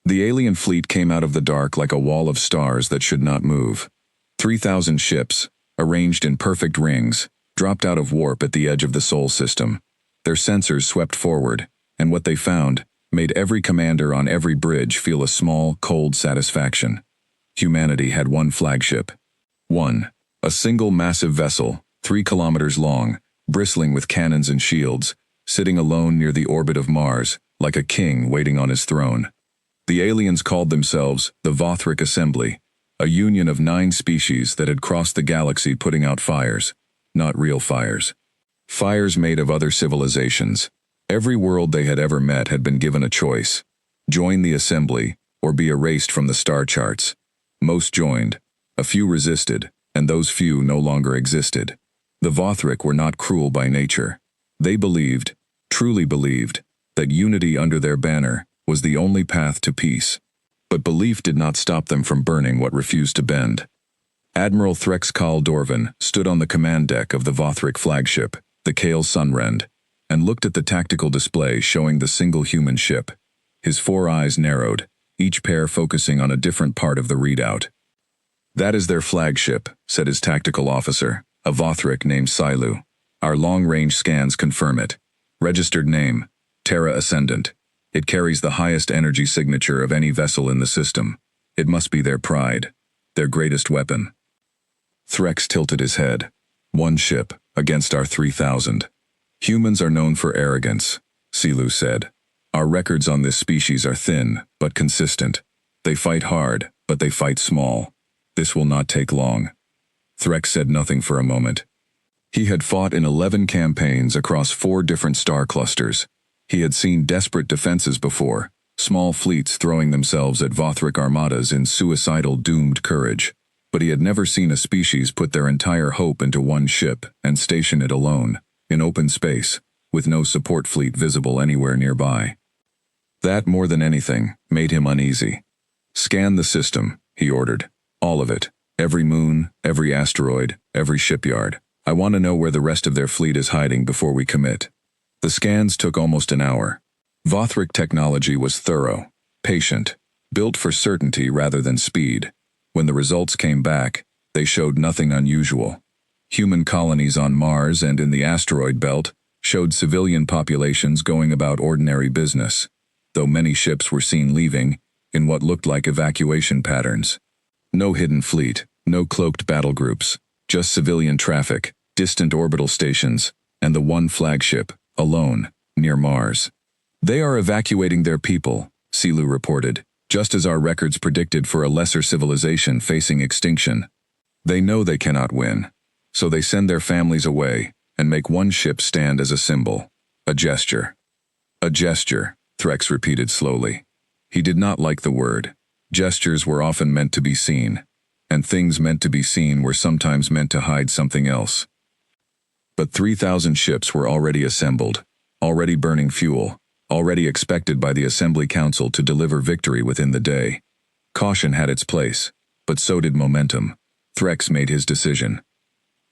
The alien fleet came out of the dark like a wall of stars that should not move. 3,000 ships, arranged in perfect rings, dropped out of warp at the edge of the Sol system. Their sensors swept forward, and what they found made every commander on every bridge feel a small, cold satisfaction. Humanity had one flagship. One. A single massive vessel, 3 kilometers long, bristling with cannons and shields, sitting alone near the orbit of Mars, like a king waiting on his throne. The aliens called themselves the Vothric Assembly, a union of 9 species that had crossed the galaxy putting out fires. Not real fires. Fires made of other civilizations. Every world they had ever met had been given a choice: join the assembly, or be erased from the star charts. Most joined, a few resisted, and those few no longer existed. The Vothric were not cruel by nature. They believed, truly believed, that unity under their banner was the only path to peace. But belief did not stop them from burning what refused to bend. Admiral Threx Kal Dorvan stood on the command deck of the Vothric flagship, the Kale Sunrend, and looked at the tactical display showing the single human ship. His 4 eyes narrowed, each pair focusing on a different part of the readout. "That is their flagship," said his tactical officer, a Vothric named Silu. "Our long-range scans confirm it. Registered name, Terra Ascendant. It carries the highest energy signature of any vessel in the system. It must be their pride, their greatest weapon." Threx tilted his head. "One ship, against our 3,000. Humans are known for arrogance," Silu said. "Our records on this species are thin, but consistent. They fight hard, but they fight small. This will not take long." Threx said nothing for a moment. He had fought in 11 campaigns across 4 different star clusters. He had seen desperate defenses before, small fleets throwing themselves at Vothric armadas in suicidal, doomed courage. But he had never seen a species put their entire hope into one ship and station it alone, in open space, with no support fleet visible anywhere nearby. That, more than anything, made him uneasy. "Scan the system," he ordered. "All of it. Every moon, every asteroid, every shipyard. I want to know where the rest of their fleet is hiding before we commit." The scans took almost an hour. Vothric technology was thorough, patient, built for certainty rather than speed. When the results came back, they showed nothing unusual. Human colonies on Mars and in the asteroid belt showed civilian populations going about ordinary business, though many ships were seen leaving in what looked like evacuation patterns. No hidden fleet, no cloaked battle groups, just civilian traffic, distant orbital stations, and the one flagship, alone, near Mars. "They are evacuating their people," Silu reported, "just as our records predicted for a lesser civilization facing extinction. They know they cannot win, so they send their families away and make one ship stand as a symbol, a gesture." "A gesture," Threx repeated slowly. He did not like the word. Gestures were often meant to be seen, and things meant to be seen were sometimes meant to hide something else. But 3,000 ships were already assembled, already burning fuel, already expected by the Assembly Council to deliver victory within the day. Caution had its place, but so did momentum. Threx made his decision.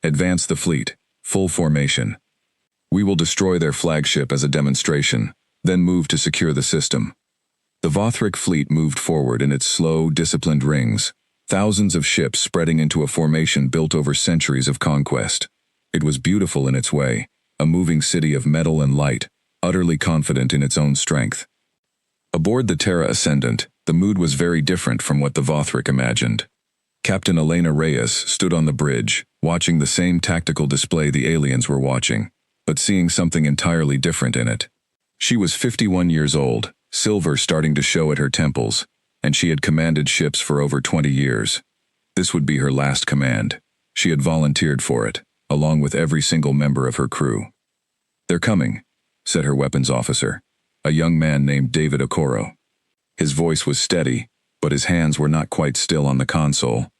"Advance the fleet, full formation. We will destroy their flagship as a demonstration, then move to secure the system." The Vothric fleet moved forward in its slow, disciplined rings, thousands of ships spreading into a formation built over centuries of conquest. It was beautiful in its way, a moving city of metal and light, utterly confident in its own strength. Aboard the Terra Ascendant, the mood was very different from what the Vothric imagined. Captain Elena Reyes stood on the bridge, watching the same tactical display the aliens were watching, but seeing something entirely different in it. She was 51 years old, silver starting to show at her temples, and she had commanded ships for over 20 years. This would be her last command. She had volunteered for it, along with every single member of her crew. "They're coming," said her weapons officer, a young man named David Okoro. His voice was steady, but his hands were not quite still on the console.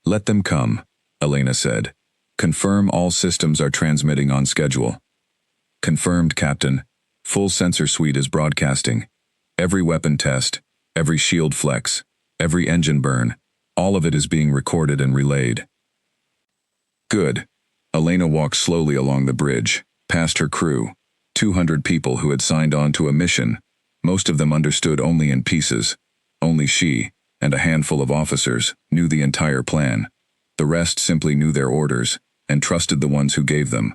"Let them come," Elena said. "Confirm all systems are transmitting on schedule." "Confirmed, Captain. Full sensor suite is broadcasting. Every weapon test, every shield flex, every engine burn, all of it is being recorded and relayed." "Good." Elena walked slowly along the bridge, past her crew, 200 people who had signed on to a mission. Most of them understood only in pieces. Only she, and a handful of officers, knew the entire plan. The rest simply knew their orders, and trusted the ones who gave them.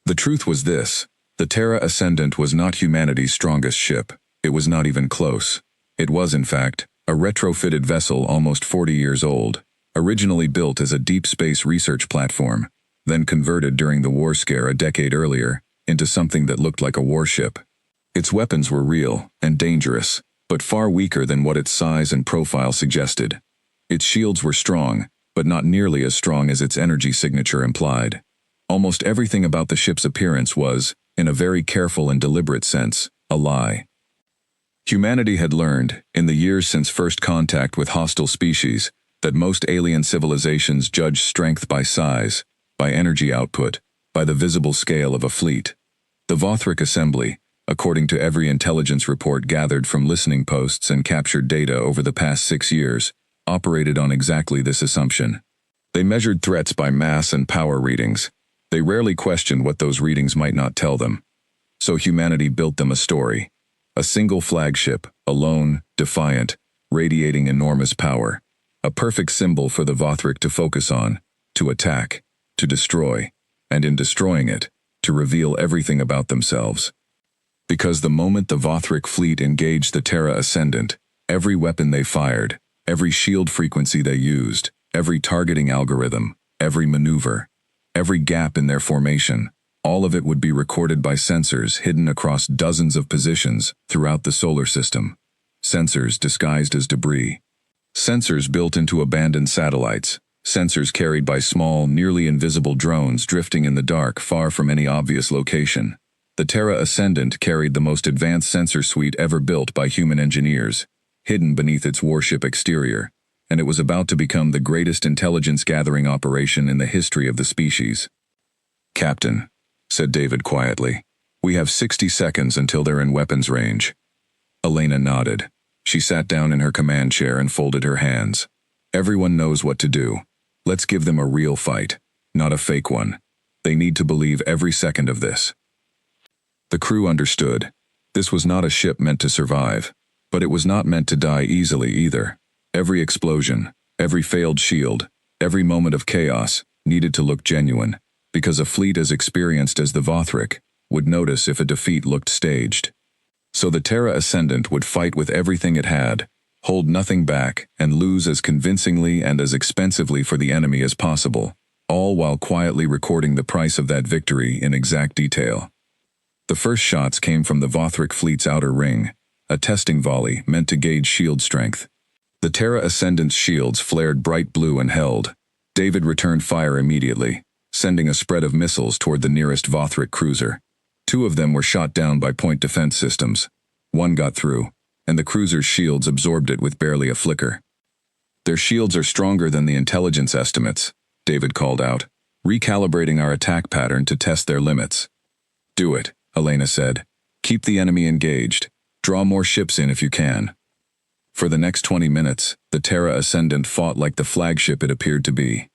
The truth was this: the Terra Ascendant was not humanity's strongest ship. It was not even close. It was, in fact, a retrofitted vessel almost 40 years old, originally built as a deep space research platform, then converted during the war scare a decade earlier into something that looked like a warship. Its weapons were real and dangerous, but far weaker than what its size and profile suggested. Its shields were strong, but not nearly as strong as its energy signature implied. Almost everything about the ship's appearance was, in a very careful and deliberate sense, a lie. Humanity had learned, in the years since first contact with hostile species, that most alien civilizations judge strength by size, by energy output, by the visible scale of a fleet. The Vothric Assembly, according to every intelligence report gathered from listening posts and captured data over the past 6 years, operated on exactly this assumption. They measured threats by mass and power readings. They rarely questioned what those readings might not tell them. So humanity built them a story. A single flagship, alone, defiant, radiating enormous power. A perfect symbol for the Vothric to focus on, to attack, to destroy, and in destroying it, to reveal everything about themselves. Because the moment the Vothric fleet engaged the Terra Ascendant, every weapon they fired, every shield frequency they used, every targeting algorithm, every maneuver, every gap in their formation, all of it would be recorded by sensors hidden across dozens of positions throughout the solar system. Sensors disguised as debris. Sensors built into abandoned satellites. Sensors carried by small, nearly invisible drones drifting in the dark far from any obvious location. The Terra Ascendant carried the most advanced sensor suite ever built by human engineers, hidden beneath its warship exterior, and it was about to become the greatest intelligence-gathering operation in the history of the species. "Captain," said David quietly, "we have 60 seconds until they're in weapons range." Elena nodded. She sat down in her command chair and folded her hands. "Everyone knows what to do. Let's give them a real fight, not a fake one. They need to believe every second of this." The crew understood. This was not a ship meant to survive, but it was not meant to die easily either. Every explosion, every failed shield, every moment of chaos needed to look genuine, because a fleet as experienced as the Vothric would notice if a defeat looked staged. So the Terra Ascendant would fight with everything it had, hold nothing back, and lose as convincingly and as expensively for the enemy as possible, all while quietly recording the price of that victory in exact detail. The first shots came from the Vothric fleet's outer ring, a testing volley meant to gauge shield strength. The Terra Ascendant's shields flared bright blue and held. David returned fire immediately, sending a spread of missiles toward the nearest Vothric cruiser. 2 of them were shot down by point defense systems. 1 got through, and the cruiser's shields absorbed it with barely a flicker. "Their shields are stronger than the intelligence estimates," David called out, recalibrating our attack pattern to test their limits. "Do it," Elena said. "Keep the enemy engaged. Draw more ships in if you can." For the next 20 minutes, the Terra Ascendant fought like the flagship it appeared to be.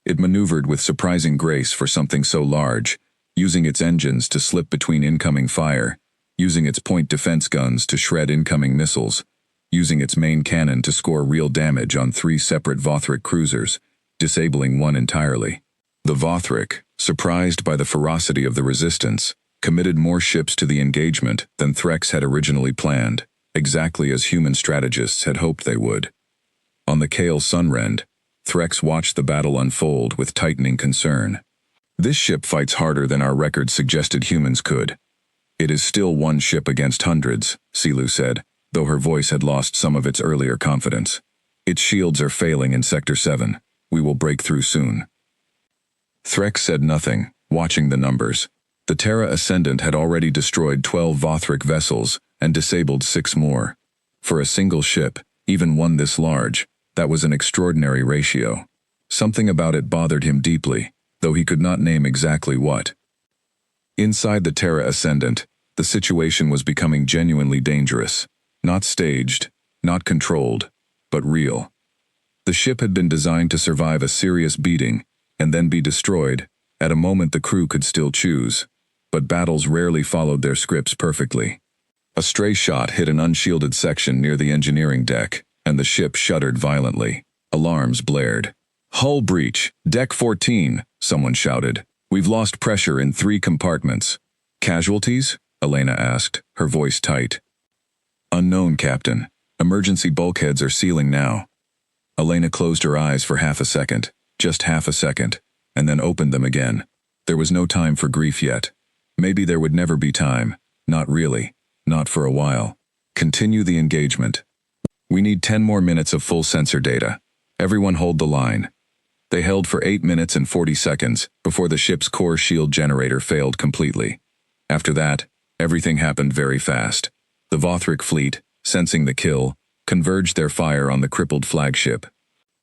It maneuvered with surprising grace for something so large, using its engines to slip between incoming fire, using its point defense guns to shred incoming missiles, using its main cannon to score real damage on 3 separate Vothric cruisers, disabling one entirely. The Vothric, surprised by the ferocity of the resistance, committed more ships to the engagement than Threx had originally planned, exactly as human strategists had hoped they would. On the Kale Sunrend, Threx watched the battle unfold with tightening concern. "This ship fights harder than our records suggested humans could. It is still 1 ship against hundreds," Silu said, though her voice had lost some of its earlier confidence. "Its shields are failing in Sector 7. We will break through soon." Threx said nothing, watching the numbers. The Terra Ascendant had already destroyed 12 Vothric vessels and disabled 6 more. For a single ship, even one this large, that was an extraordinary ratio. Something about it bothered him deeply, though he could not name exactly what. Inside the Terra Ascendant, the situation was becoming genuinely dangerous. Not staged, not controlled, but real. The ship had been designed to survive a serious beating, and then be destroyed, at a moment the crew could still choose. But battles rarely followed their scripts perfectly. A stray shot hit an unshielded section near the engineering deck, and the ship shuddered violently. Alarms blared. "Hull breach, deck 14, someone shouted. "We've lost pressure in 3 compartments." "Casualties?" Elena asked, her voice tight. "Unknown, Captain. Emergency bulkheads are sealing now." Elena closed her eyes for half a second, just half a second, and then opened them again. There was no time for grief yet. Maybe there would never be time. Not really. Not for a while. Continue the engagement. "We need 10 more minutes of full sensor data. Everyone hold the line." They held for 8 minutes and 40 seconds before the ship's core shield generator failed completely. After that, everything happened very fast. The Vothric fleet, sensing the kill, converged their fire on the crippled flagship.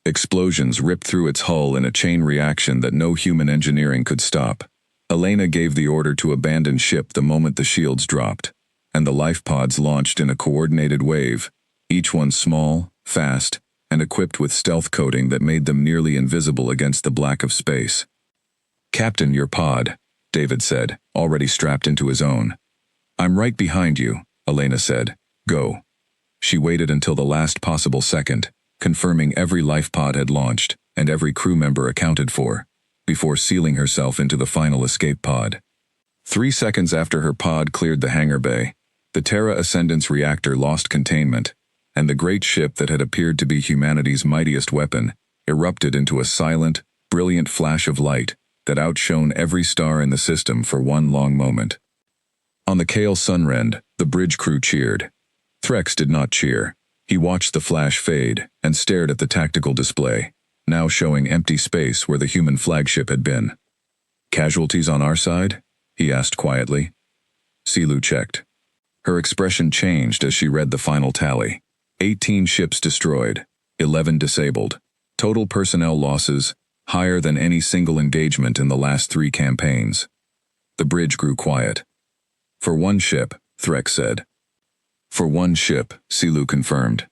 Explosions ripped through its hull in a chain reaction that no human engineering could stop. Elena gave the order to abandon ship the moment the shields dropped, and the life pods launched in a coordinated wave, each one small, fast, and equipped with stealth coating that made them nearly invisible against the black of space. "Captain, your pod," David said, already strapped into his own. "I'm right behind you," Elena said. "Go." She waited until the last possible second, confirming every life pod had launched and every crew member accounted for, before sealing herself into the final escape pod. 3 seconds after her pod cleared the hangar bay, the Terra Ascendant's reactor lost containment, and the great ship that had appeared to be humanity's mightiest weapon erupted into a silent, brilliant flash of light that outshone every star in the system for one long moment. On the Kale Sunrend, the bridge crew cheered. Threx did not cheer. He watched the flash fade and stared at the tactical display, now showing empty space where the human flagship had been. "Casualties on our side?" he asked quietly. Silu checked. Her expression changed as she read the final tally. 18 ships destroyed, 11 disabled. Total personnel losses, higher than any single engagement in the last 3 campaigns. The bridge grew quiet. "For one ship," Threx said. "For one ship," Silu confirmed.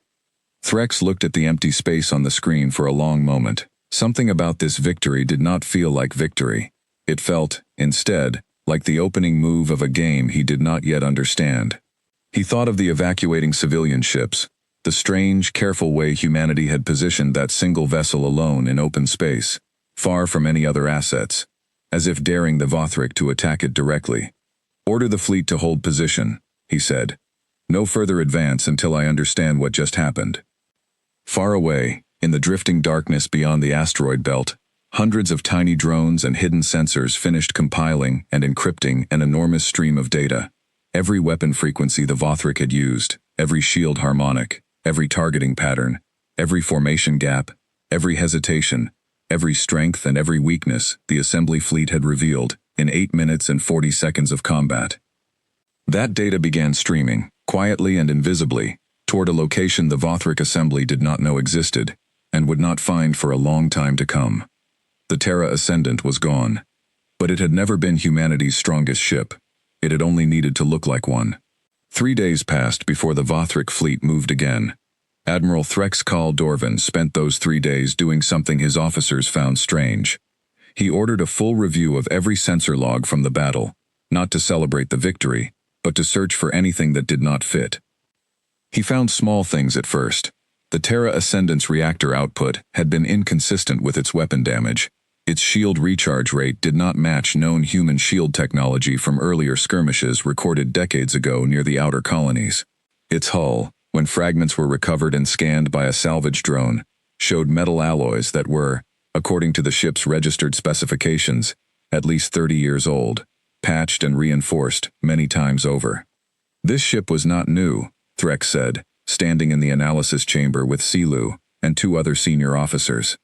Threx looked at the empty space on the screen for a long moment. Something about this victory did not feel like victory. It felt, instead, like the opening move of a game he did not yet understand. He thought of the evacuating civilian ships, the strange, careful way humanity had positioned that single vessel alone in open space, far from any other assets, as if daring the Vothric to attack it directly. "Order the fleet to hold position," he said. "No further advance until I understand what just happened." Far away, in the drifting darkness beyond the asteroid belt, hundreds of tiny drones and hidden sensors finished compiling and encrypting an enormous stream of data. Every weapon frequency the Vothric had used, every shield harmonic, every targeting pattern, every formation gap, every hesitation, every strength and every weakness the assembly fleet had revealed in 8 minutes and 40 seconds of combat. That data began streaming, quietly and invisibly, toward a location the Vothric assembly did not know existed, and would not find for a long time to come. The Terra Ascendant was gone. But it had never been humanity's strongest ship. It had only needed to look like one. 3 days passed before the Vothric fleet moved again. Admiral Threx Kal Dorvan spent those 3 days doing something his officers found strange. He ordered a full review of every sensor log from the battle, not to celebrate the victory, but to search for anything that did not fit. He found small things at first. The Terra Ascendant's reactor output had been inconsistent with its weapon damage. Its shield recharge rate did not match known human shield technology from earlier skirmishes recorded decades ago near the outer colonies. Its hull, when fragments were recovered and scanned by a salvage drone, showed metal alloys that were, according to the ship's registered specifications, at least 30 years old, patched and reinforced many times over. This ship was not new, Threx said, standing in the analysis chamber with Silu and 2 other senior officers.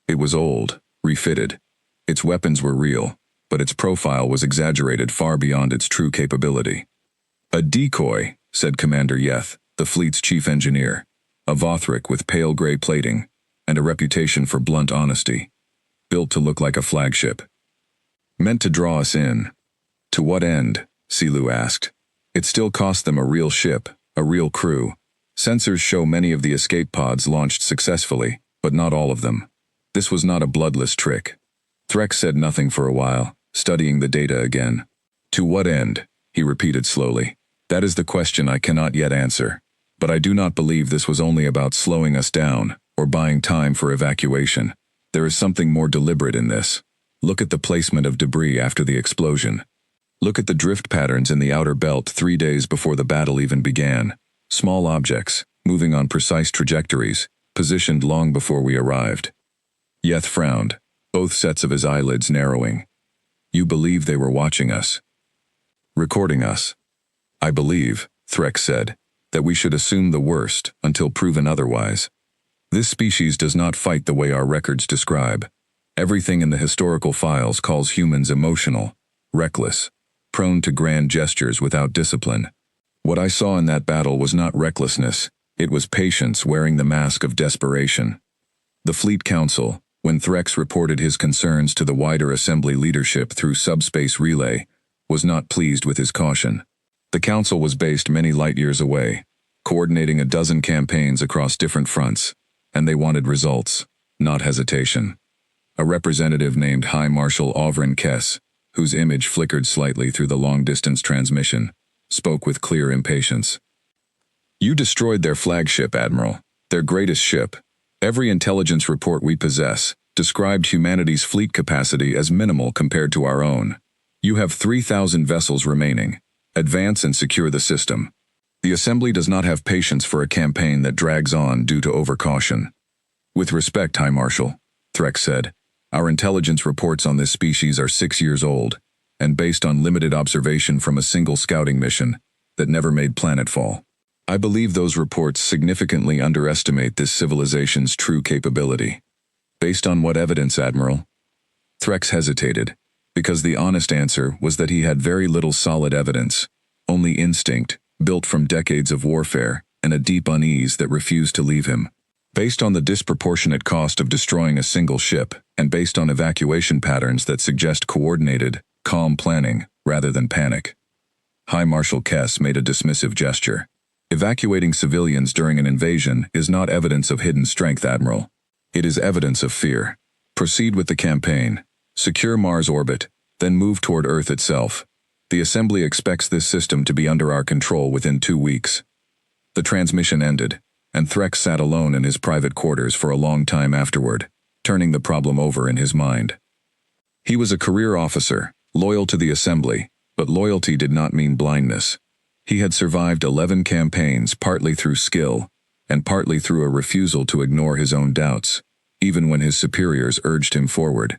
It was old, refitted. Its weapons were real, but its profile was exaggerated far beyond its true capability. "A decoy," said Commander Yeth, the fleet's chief engineer, a Vothric with pale gray plating, and a reputation for blunt honesty. Built to look like a flagship. "Meant to draw us in." "To what end?" Silu asked. "It still cost them a real ship, a real crew. Sensors show many of the escape pods launched successfully, but not all of them. This was not a bloodless trick." Threx said nothing for a while, studying the data again. "To what end?" he repeated slowly. That is the question I cannot yet answer. But I do not believe this was only about slowing us down, or buying time for evacuation. There is something more deliberate in this. Look at the placement of debris after the explosion. Look at the drift patterns in the outer belt 3 days before the battle even began. Small objects, moving on precise trajectories, positioned long before we arrived. Yeth frowned, both sets of his eyelids narrowing. You believe they were watching us? Recording us? I believe, Threx said, that we should assume the worst until proven otherwise. This species does not fight the way our records describe. Everything in the historical files calls humans emotional, reckless, prone to grand gestures without discipline. What I saw in that battle was not recklessness, it was patience wearing the mask of desperation. The Fleet Council, when Threx reported his concerns to the wider Assembly leadership through subspace relay, was not pleased with his caution. The Council was based many light years away, coordinating a dozen campaigns across different fronts, and they wanted results, not hesitation. A representative named High Marshal Ovrin Kess, whose image flickered slightly through the long-distance transmission, spoke with clear impatience. You destroyed their flagship, Admiral, their greatest ship. Every intelligence report we possess described humanity's fleet capacity as minimal compared to our own. You have 3,000 vessels remaining. Advance and secure the system. The Assembly does not have patience for a campaign that drags on due to overcaution. With respect, High Marshal, Threx said, our intelligence reports on this species are 6 years old, and based on limited observation from a single scouting mission that never made planetfall. I believe those reports significantly underestimate this civilization's true capability. Based on what evidence, Admiral? Threx hesitated, because the honest answer was that he had very little solid evidence, only instinct, built from decades of warfare, and a deep unease that refused to leave him. Based on the disproportionate cost of destroying a single ship, and based on evacuation patterns that suggest coordinated, calm planning rather than panic. High Marshal Kess made a dismissive gesture. Evacuating civilians during an invasion is not evidence of hidden strength, Admiral. It is evidence of fear. Proceed with the campaign. Secure Mars orbit, then move toward Earth itself. The Assembly expects this system to be under our control within 2 weeks. The transmission ended, and Threx sat alone in his private quarters for a long time afterward, turning the problem over in his mind. He was a career officer, loyal to the Assembly, but loyalty did not mean blindness. He had survived 11 campaigns partly through skill, and partly through a refusal to ignore his own doubts, even when his superiors urged him forward.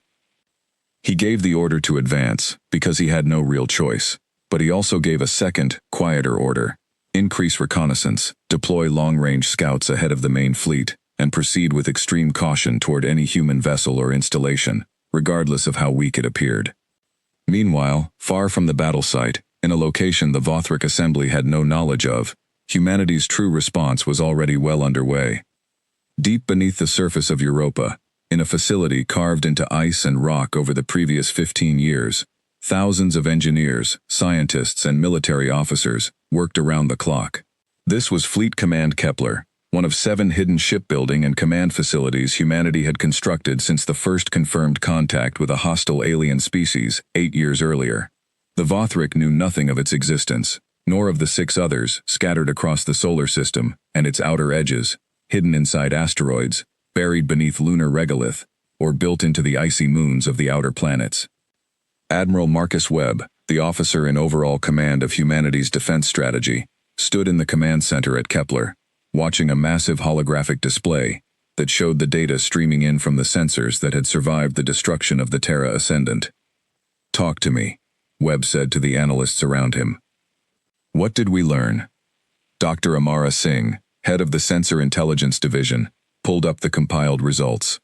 He gave the order to advance, because he had no real choice, but he also gave a second, quieter order. Increase reconnaissance, deploy long-range scouts ahead of the main fleet, and proceed with extreme caution toward any human vessel or installation, regardless of how weak it appeared. Meanwhile, far from the battle site, in a location the Vothric Assembly had no knowledge of, humanity's true response was already well underway. Deep beneath the surface of Europa, in a facility carved into ice and rock over the previous 15 years, thousands of engineers, scientists, and military officers worked around the clock. This was Fleet Command Kepler, one of 7 hidden shipbuilding and command facilities humanity had constructed since the first confirmed contact with a hostile alien species 8 years earlier. The Vothric knew nothing of its existence, nor of the 6 others scattered across the solar system and its outer edges, hidden inside asteroids, buried beneath lunar regolith, or built into the icy moons of the outer planets. Admiral Marcus Webb, the officer in overall command of humanity's defense strategy, stood in the command center at Kepler, watching a massive holographic display that showed the data streaming in from the sensors that had survived the destruction of the Terra Ascendant. Talk to me, Webb said to the analysts around him. What did we learn? Dr. Amara Singh, head of the Sensor Intelligence Division, pulled up the compiled results.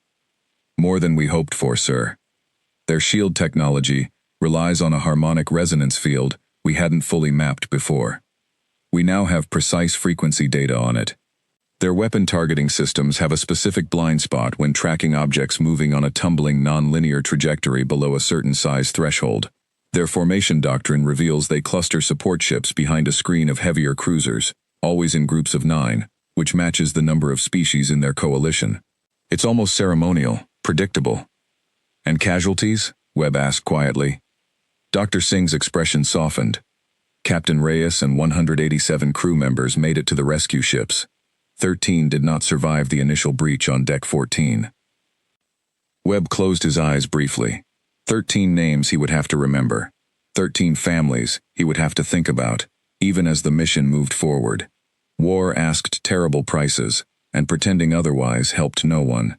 More than we hoped for, sir. Their shield technology relies on a harmonic resonance field we hadn't fully mapped before. We now have precise frequency data on it. Their weapon targeting systems have a specific blind spot when tracking objects moving on a tumbling non-linear trajectory below a certain size threshold. Their formation doctrine reveals they cluster support ships behind a screen of heavier cruisers, always in groups of 9, which matches the number of species in their coalition. It's almost ceremonial, predictable. And casualties? Webb asked quietly. Dr. Singh's expression softened. Captain Reyes and 187 crew members made it to the rescue ships. 13 did not survive the initial breach on Deck 14. Webb closed his eyes briefly. 13 names he would have to remember. 13 families he would have to think about, even as the mission moved forward. War asked terrible prices, and pretending otherwise helped no one.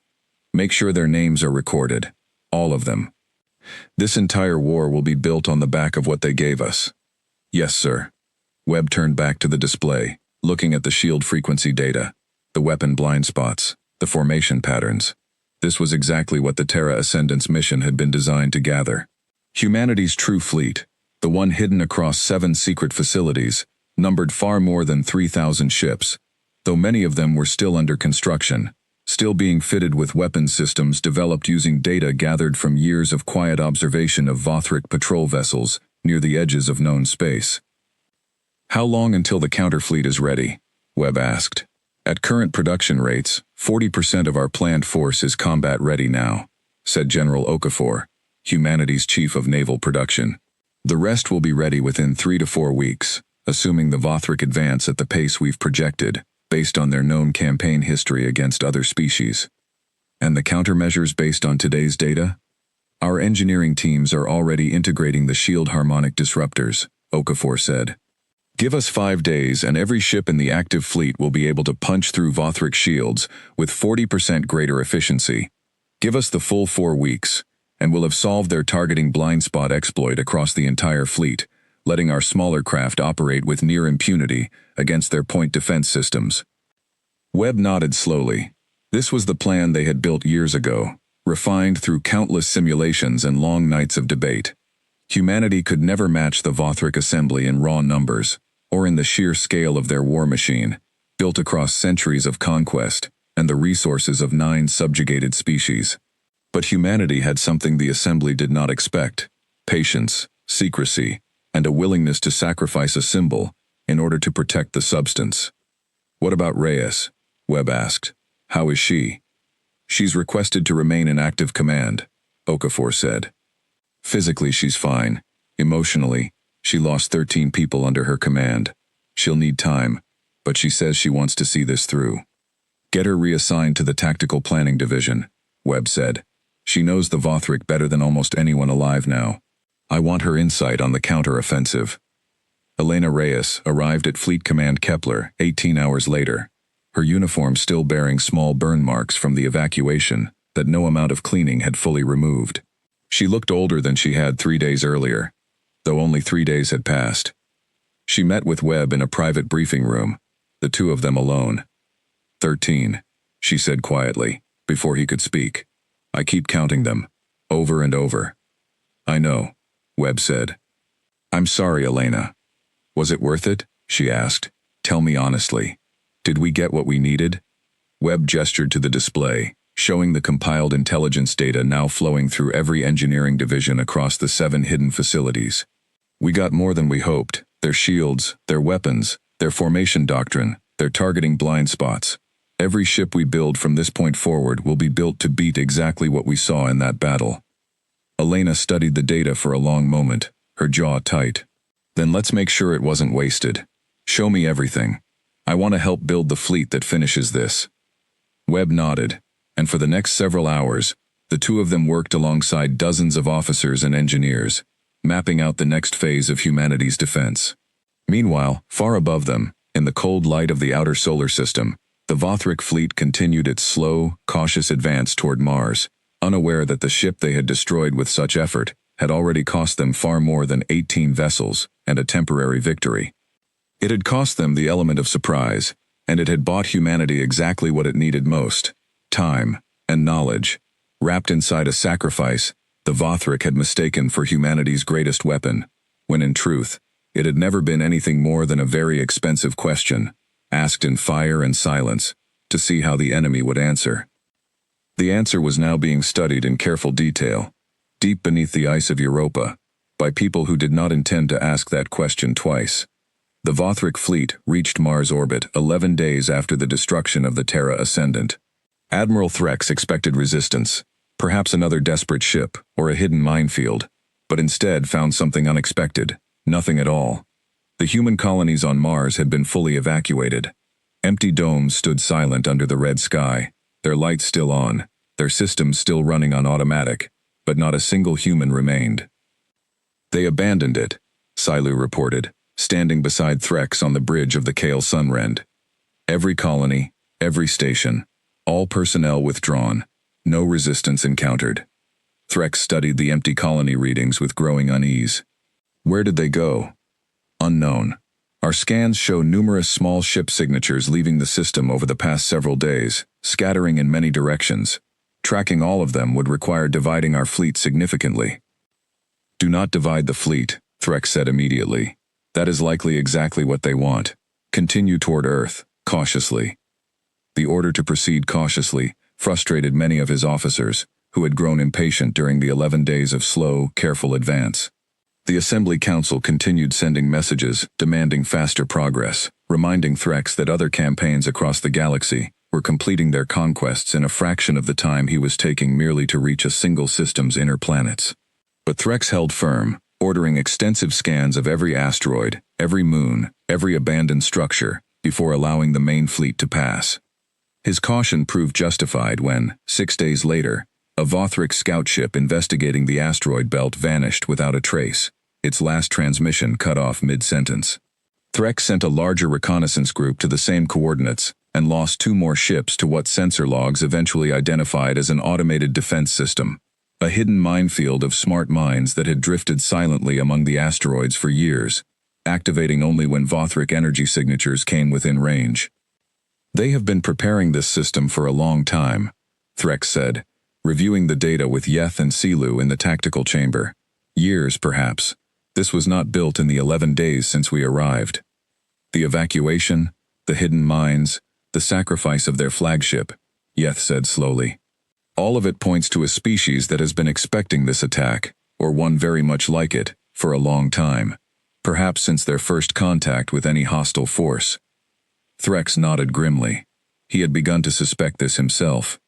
Make sure their names are recorded. All of them. This entire war will be built on the back of what they gave us. Yes, sir. Webb turned back to the display, looking at the shield frequency data, the weapon blind spots, the formation patterns. This was exactly what the Terra Ascendant's mission had been designed to gather. Humanity's true fleet, the one hidden across 7 secret facilities, numbered far more than 3,000 ships, though many of them were still under construction, still being fitted with weapons systems developed using data gathered from years of quiet observation of Vothric patrol vessels near the edges of known space. How long until the counterfleet is ready? Webb asked. At current production rates, 40% of our planned force is combat-ready now, said General Okafor, humanity's chief of naval production. The rest will be ready within 3 to 4 weeks, assuming the Vothric advance at the pace we've projected, based on their known campaign history against other species. And the countermeasures based on today's data? Our engineering teams are already integrating the shield harmonic disruptors, Okafor said. Give us 5 days and every ship in the active fleet will be able to punch through Vothric shields with 40% greater efficiency. Give us the full 4 weeks, and we'll have solved their targeting blind spot exploit across the entire fleet, letting our smaller craft operate with near impunity against their point defense systems. Webb nodded slowly. This was the plan they had built years ago, refined through countless simulations and long nights of debate. Humanity could never match the Vothric assembly in raw numbers, or in the sheer scale of their war machine, built across centuries of conquest and the resources of 9 subjugated species. But humanity had something the assembly did not expect: patience, secrecy, and a willingness to sacrifice a symbol in order to protect the substance. What about Reyes? Webb asked. How is she? She's requested to remain in active command, Okafor said. Physically she's fine. Emotionally, she lost 13 people under her command. She'll need time, but she says she wants to see this through. Get her reassigned to the Tactical Planning Division, Webb said. She knows the Vothric better than almost anyone alive now. I want her insight on the counter-offensive. Elena Reyes arrived at Fleet Command Kepler 18 hours later, her uniform still bearing small burn marks from the evacuation that no amount of cleaning had fully removed. She looked older than she had 3 days earlier, though only 3 days had passed. She met with Webb in a private briefing room, the two of them alone. 13, she said quietly, before he could speak. I keep counting them, over and over. I know, Webb said. I'm sorry, Elena. Was it worth it? She asked. Tell me honestly. Did we get what we needed? Webb gestured to the display, showing the compiled intelligence data now flowing through every engineering division across the 7 hidden facilities. We got more than we hoped: their shields, their weapons, their formation doctrine, their targeting blind spots. Every ship we build from this point forward will be built to beat exactly what we saw in that battle. Elena studied the data for a long moment, her jaw tight. Then let's make sure it wasn't wasted. Show me everything. I want to help build the fleet that finishes this. Webb nodded, and for the next several hours, the two of them worked alongside dozens of officers and engineers, mapping out the next phase of humanity's defense. Meanwhile, far above them, in the cold light of the outer solar system, the Vothric fleet continued its slow, cautious advance toward Mars, unaware that the ship they had destroyed with such effort had already cost them far more than 18 vessels and a temporary victory. It had cost them the element of surprise, and it had bought humanity exactly what it needed most: time and knowledge. Wrapped inside a sacrifice, the Vothric had mistaken for humanity's greatest weapon, when in truth, it had never been anything more than a very expensive question, asked in fire and silence, to see how the enemy would answer. The answer was now being studied in careful detail, deep beneath the ice of Europa, by people who did not intend to ask that question twice. The Vothric fleet reached Mars orbit 11 days after the destruction of the Terra Ascendant. Admiral Threx expected resistance, perhaps another desperate ship or a hidden minefield, but instead found something unexpected: nothing at all. The human colonies on Mars had been fully evacuated. Empty domes stood silent under the red sky, their lights still on, their systems still running on automatic, but not a single human remained. They abandoned it, Silu reported, standing beside Threx on the bridge of the Kale Sunrend. Every colony, every station, all personnel withdrawn, no resistance encountered. Threx studied the empty colony readings with growing unease. Where did they go? Unknown. Our scans show numerous small ship signatures leaving the system over the past several days, scattering in many directions. Tracking all of them would require dividing our fleet significantly. Do not divide the fleet, Threx said immediately. That is likely exactly what they want. Continue toward Earth, cautiously. The order to proceed cautiously frustrated many of his officers, who had grown impatient during the 11 days of slow, careful advance. The Assembly Council continued sending messages demanding faster progress, reminding Threx that other campaigns across the galaxy were completing their conquests in a fraction of the time he was taking merely to reach a single system's inner planets. But Threx held firm, ordering extensive scans of every asteroid, every moon, every abandoned structure, before allowing the main fleet to pass. His caution proved justified when, 6 days later, a Vothric scout ship investigating the asteroid belt vanished without a trace, its last transmission cut off mid-sentence. Threx sent a larger reconnaissance group to the same coordinates and lost 2 more ships to what sensor logs eventually identified as an automated defense system, a hidden minefield of smart mines that had drifted silently among the asteroids for years, activating only when Vothric energy signatures came within range. They have been preparing this system for a long time, Threx said, reviewing the data with Yeth and Silu in the tactical chamber. Years, perhaps. This was not built in the 11 days since we arrived. The evacuation, the hidden mines, the sacrifice of their flagship, Yeth said slowly. All of it points to a species that has been expecting this attack, or one very much like it, for a long time, perhaps since their first contact with any hostile force. Threx nodded grimly. He had begun to suspect this himself.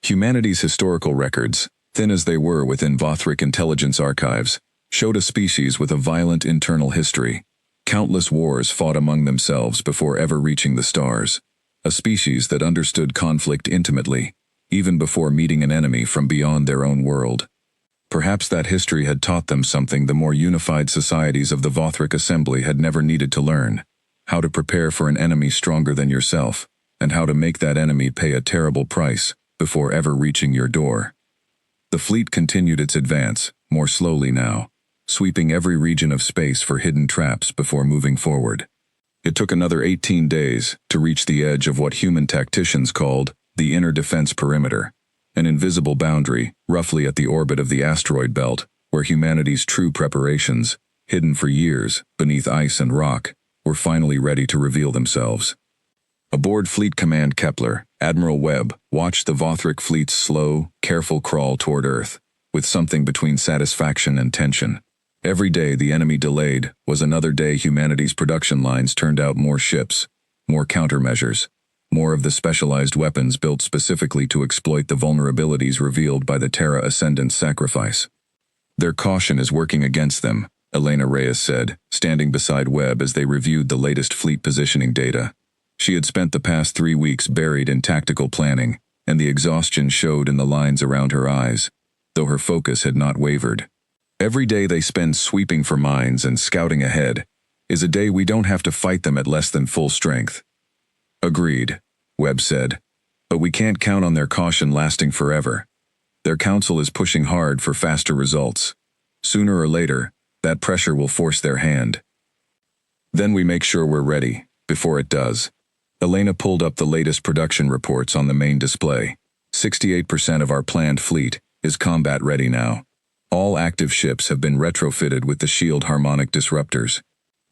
Humanity's historical records, thin as they were within Vothric intelligence archives, showed a species with a violent internal history. Countless wars fought among themselves before ever reaching the stars. A species that understood conflict intimately, even before meeting an enemy from beyond their own world. Perhaps that history had taught them something the more unified societies of the Vothric Assembly had never needed to learn: how to prepare for an enemy stronger than yourself, and how to make that enemy pay a terrible price before ever reaching your door. The fleet continued its advance, more slowly now, sweeping every region of space for hidden traps before moving forward. It took another 18 days to reach the edge of what human tacticians called the inner defense perimeter, an invisible boundary roughly at the orbit of the asteroid belt where humanity's true preparations, hidden for years beneath ice and rock, were finally ready to reveal themselves. Aboard Fleet Command Kepler, Admiral Webb watched the Vothric fleet's slow, careful crawl toward Earth, with something between satisfaction and tension. Every day the enemy delayed was another day humanity's production lines turned out more ships, more countermeasures, more of the specialized weapons built specifically to exploit the vulnerabilities revealed by the Terra Ascendant's sacrifice. Their caution is working against them, Elena Reyes said, standing beside Webb as they reviewed the latest fleet positioning data. She had spent the past 3 weeks buried in tactical planning, and the exhaustion showed in the lines around her eyes, though her focus had not wavered. Every day they spend sweeping for mines and scouting ahead is a day we don't have to fight them at less than full strength. Agreed, Webb said, but we can't count on their caution lasting forever. Their council is pushing hard for faster results. Sooner or later, that pressure will force their hand. Then we make sure we're ready, before it does. Elena pulled up the latest production reports on the main display. 68% of our planned fleet is combat ready now. All active ships have been retrofitted with the shield harmonic disruptors.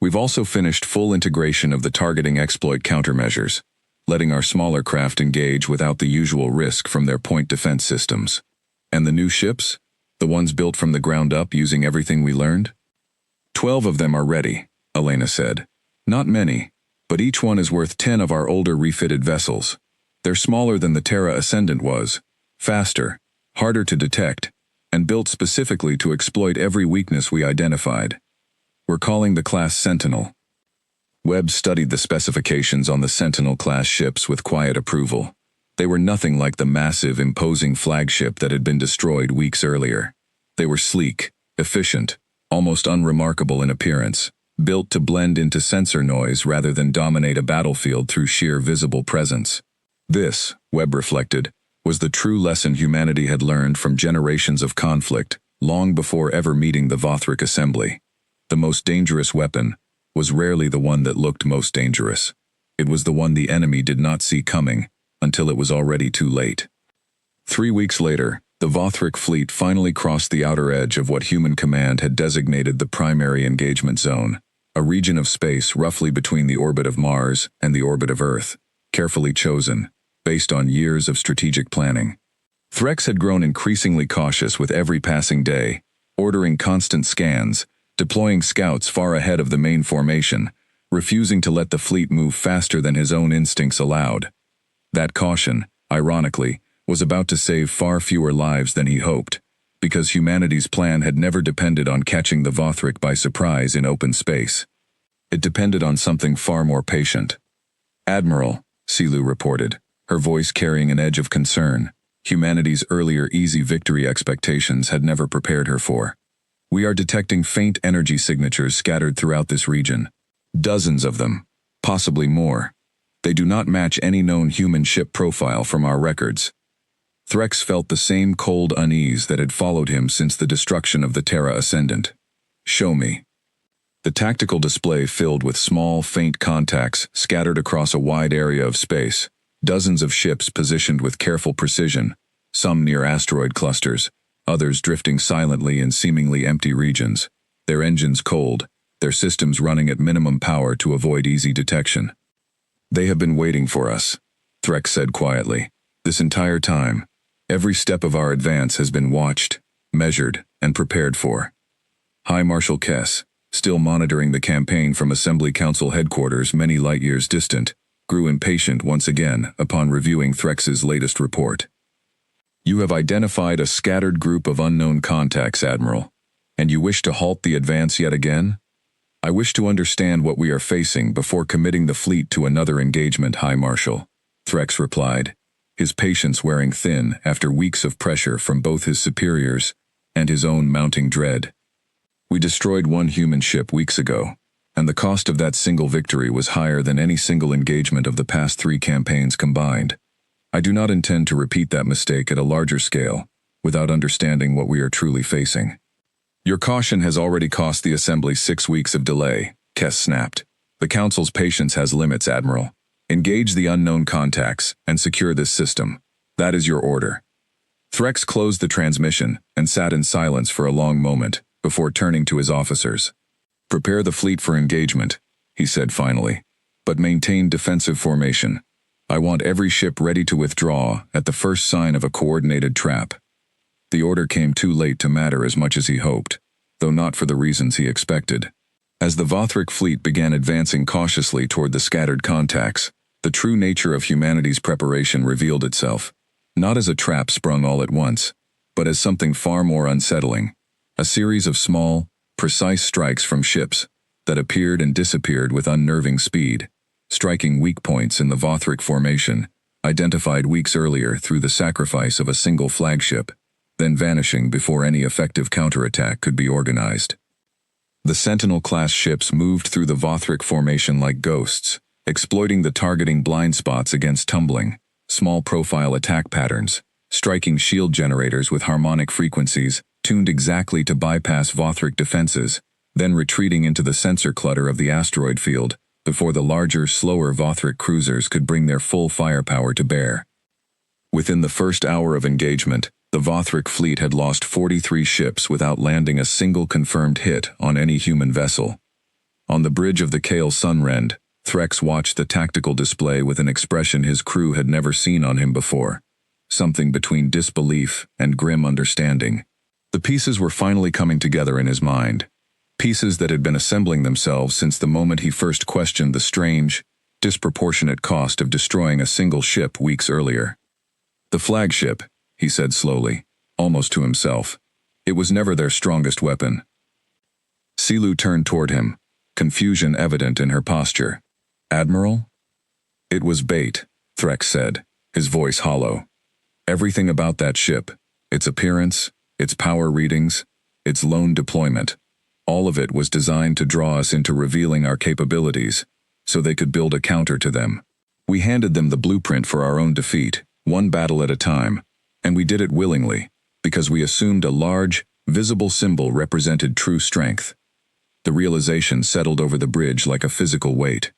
We've also finished full integration of the targeting exploit countermeasures, letting our smaller craft engage without the usual risk from their point defense systems. And the new ships? The ones built from the ground up using everything we learned? 12 of them are ready, Elena said. Not many, but each one is worth 10 of our older refitted vessels. They're smaller than the Terra Ascendant was, faster, harder to detect, and built specifically to exploit every weakness we identified. We're calling the class Sentinel. Webb studied the specifications on the Sentinel-class ships with quiet approval. They were nothing like the massive, imposing flagship that had been destroyed weeks earlier. They were sleek, efficient, almost unremarkable in appearance, built to blend into sensor noise rather than dominate a battlefield through sheer visible presence. This, Webb reflected, was the true lesson humanity had learned from generations of conflict, long before ever meeting the Vothric assembly. The most dangerous weapon was rarely the one that looked most dangerous. It was the one the enemy did not see coming until it was already too late. 3 weeks later, the Vothric fleet finally crossed the outer edge of what Human Command had designated the primary engagement zone, a region of space roughly between the orbit of Mars and the orbit of Earth, carefully chosen, based on years of strategic planning. Threx had grown increasingly cautious with every passing day, ordering constant scans, deploying scouts far ahead of the main formation, refusing to let the fleet move faster than his own instincts allowed. That caution, ironically, was about to save far fewer lives than he hoped, because humanity's plan had never depended on catching the Vothric by surprise in open space. It depended on something far more patient. "Admiral," Silu reported, her voice carrying an edge of concern. Humanity's earlier easy victory expectations had never prepared her for. "We are detecting faint energy signatures scattered throughout this region. Dozens of them, possibly more. They do not match any known human ship profile from our records." Threx felt the same cold unease that had followed him since the destruction of the Terra Ascendant. "Show me." The tactical display filled with small, faint contacts scattered across a wide area of space, dozens of ships positioned with careful precision, some near asteroid clusters, others drifting silently in seemingly empty regions, their engines cold, their systems running at minimum power to avoid easy detection. "They have been waiting for us," Threx said quietly. "This entire time, every step of our advance has been watched, measured, and prepared for." High Marshal Kess, still monitoring the campaign from Assembly Council headquarters many light-years distant, grew impatient once again upon reviewing Threx's latest report. "You have identified a scattered group of unknown contacts, Admiral, and you wish to halt the advance yet again? I wish to understand what we are facing before committing the fleet to another engagement, High Marshal," Threx replied, his patience wearing thin after weeks of pressure from both his superiors and his own mounting dread. "We destroyed one human ship weeks ago, and the cost of that single victory was higher than any single engagement of the past 3 campaigns combined. I do not intend to repeat that mistake at a larger scale, without understanding what we are truly facing." "Your caution has already cost the Assembly 6 weeks of delay," Kess snapped. "The Council's patience has limits, Admiral. Engage the unknown contacts and secure this system. That is your order." Threx closed the transmission and sat in silence for a long moment before turning to his officers. "Prepare the fleet for engagement," he said finally, "but maintain defensive formation. I want every ship ready to withdraw at the first sign of a coordinated trap." The order came too late to matter as much as he hoped, though not for the reasons he expected. As the Vothric fleet began advancing cautiously toward the scattered contacts, the true nature of humanity's preparation revealed itself, not as a trap sprung all at once, but as something far more unsettling, a series of small, precise strikes from ships that appeared and disappeared with unnerving speed, striking weak points in the Vothric formation, identified weeks earlier through the sacrifice of a single flagship, then vanishing before any effective counterattack could be organized. The Sentinel-class ships moved through the Vothric formation like ghosts, exploiting the targeting blind spots against tumbling, small-profile attack patterns, striking shield generators with harmonic frequencies tuned exactly to bypass Vothric defenses, then retreating into the sensor clutter of the asteroid field before the larger, slower Vothric cruisers could bring their full firepower to bear. Within the first hour of engagement, the Vothric fleet had lost 43 ships without landing a single confirmed hit on any human vessel. On the bridge of the Kale Sunrend, Threx watched the tactical display with an expression his crew had never seen on him before, something between disbelief and grim understanding. The pieces were finally coming together in his mind, pieces that had been assembling themselves since the moment he first questioned the strange, disproportionate cost of destroying a single ship weeks earlier. "The flagship," he said slowly, almost to himself. "It was never their strongest weapon." Silu turned toward him, confusion evident in her posture. "Admiral?" "It was bait," Threx said, his voice hollow. "Everything about that ship, its appearance, its power readings, its lone deployment, all of it was designed to draw us into revealing our capabilities, so they could build a counter to them. We handed them the blueprint for our own defeat, one battle at a time, and we did it willingly, because we assumed a large, visible symbol represented true strength." The realization settled over the bridge like a physical weight.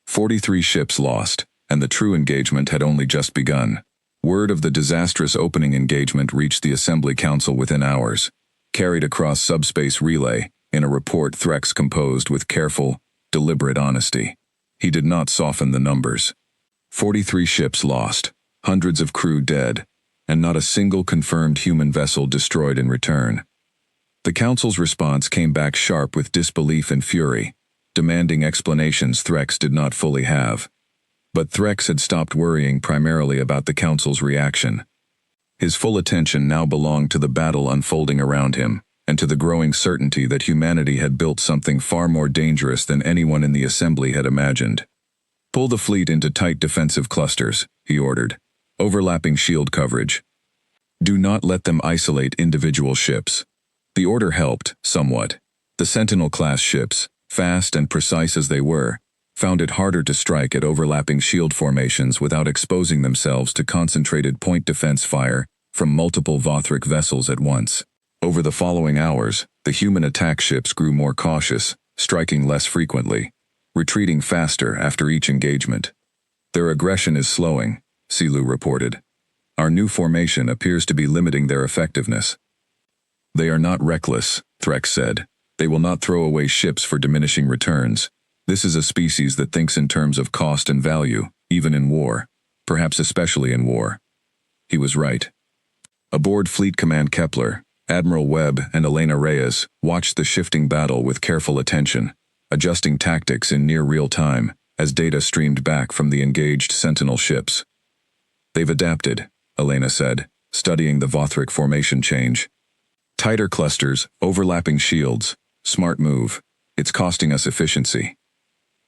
43 ships lost, and the true engagement had only just begun. Word of the disastrous opening engagement reached the Assembly Council within hours, carried across subspace relay, in a report Threx composed with careful, deliberate honesty. He did not soften the numbers. 43 ships lost, hundreds of crew dead, and not a single confirmed human vessel destroyed in return. The Council's response came back sharp with disbelief and fury, demanding explanations Threx did not fully have. But Threx had stopped worrying primarily about the Council's reaction. His full attention now belonged to the battle unfolding around him, and to the growing certainty that humanity had built something far more dangerous than anyone in the Assembly had imagined. "Pull the fleet into tight defensive clusters," he ordered. "Overlapping shield coverage. Do not let them isolate individual ships." The order helped, somewhat. The Sentinel-class ships, fast and precise as they were, found it harder to strike at overlapping shield formations without exposing themselves to concentrated point defense fire from multiple Vothric vessels at once. Over the following hours, the human attack ships grew more cautious, striking less frequently, retreating faster after each engagement. "Their aggression is slowing," Silu reported. "Our new formation appears to be limiting their effectiveness." "They are not reckless," Threx said. "They will not throw away ships for diminishing returns. This is a species that thinks in terms of cost and value, even in war, perhaps especially in war." He was right. Aboard Fleet Command Kepler, Admiral Webb and Elena Reyes watched the shifting battle with careful attention, adjusting tactics in near real time as data streamed back from the engaged Sentinel ships. "They've adapted," Elena said, studying the Vothric formation change. "Tighter clusters, overlapping shields. Smart move. It's costing us efficiency."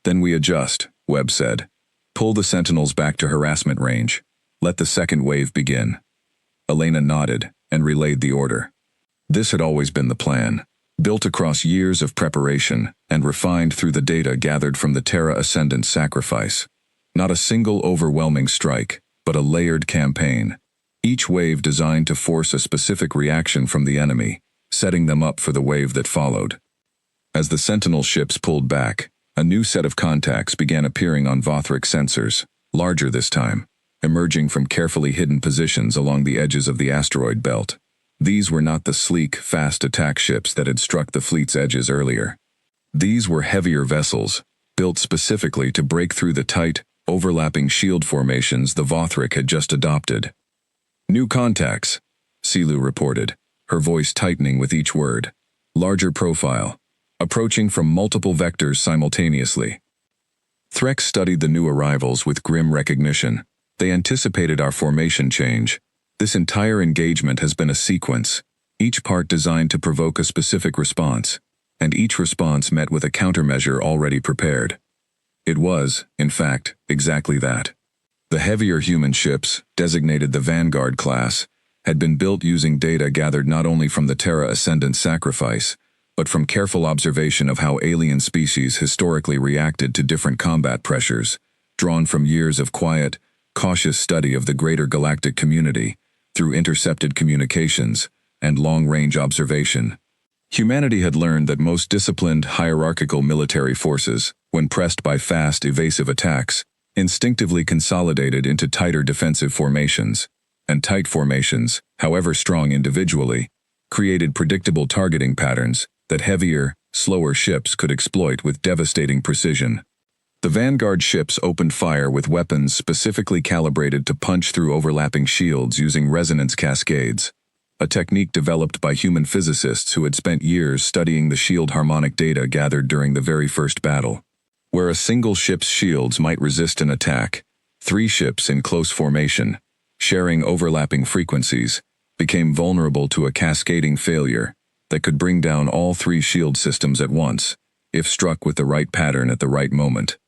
"Then we adjust," Webb said. "Pull the Sentinels back to harassment range. Let the second wave begin." Elena nodded and relayed the order. This had always been the plan, built across years of preparation and refined through the data gathered from the Terra Ascendant's sacrifice. Not a single overwhelming strike, but a layered campaign. Each wave designed to force a specific reaction from the enemy, setting them up for the wave that followed. As the Sentinel ships pulled back, a new set of contacts began appearing on Vothric sensors, larger this time, emerging from carefully hidden positions along the edges of the asteroid belt. These were not the sleek, fast attack ships that had struck the fleet's edges earlier. These were heavier vessels, built specifically to break through the tight, overlapping shield formations the Vothric had just adopted. "New contacts," Silu reported, her voice tightening with each word. "Larger profile, approaching from multiple vectors simultaneously." Threx studied the new arrivals with grim recognition. They anticipated our formation change. This entire engagement has been a sequence, each part designed to provoke a specific response, and each response met with a countermeasure already prepared. It was, in fact, exactly that. The heavier human ships, designated the Vanguard class, had been built using data gathered not only from the Terra Ascendant sacrifice, but from careful observation of how alien species historically reacted to different combat pressures, drawn from years of quiet, cautious study of the greater galactic community, through intercepted communications and long-range observation. Humanity had learned that most disciplined, hierarchical military forces, when pressed by fast, evasive attacks, instinctively consolidated into tighter defensive formations, and tight formations, however strong individually, created predictable targeting patterns that heavier, slower ships could exploit with devastating precision. The Vanguard ships opened fire with weapons specifically calibrated to punch through overlapping shields using resonance cascades, a technique developed by human physicists who had spent years studying the shield harmonic data gathered during the very first battle. Where a single ship's shields might resist an attack, 3 ships in close formation, sharing overlapping frequencies, became vulnerable to a cascading failure that could bring down all 3 shield systems at once, if struck with the right pattern at the right moment.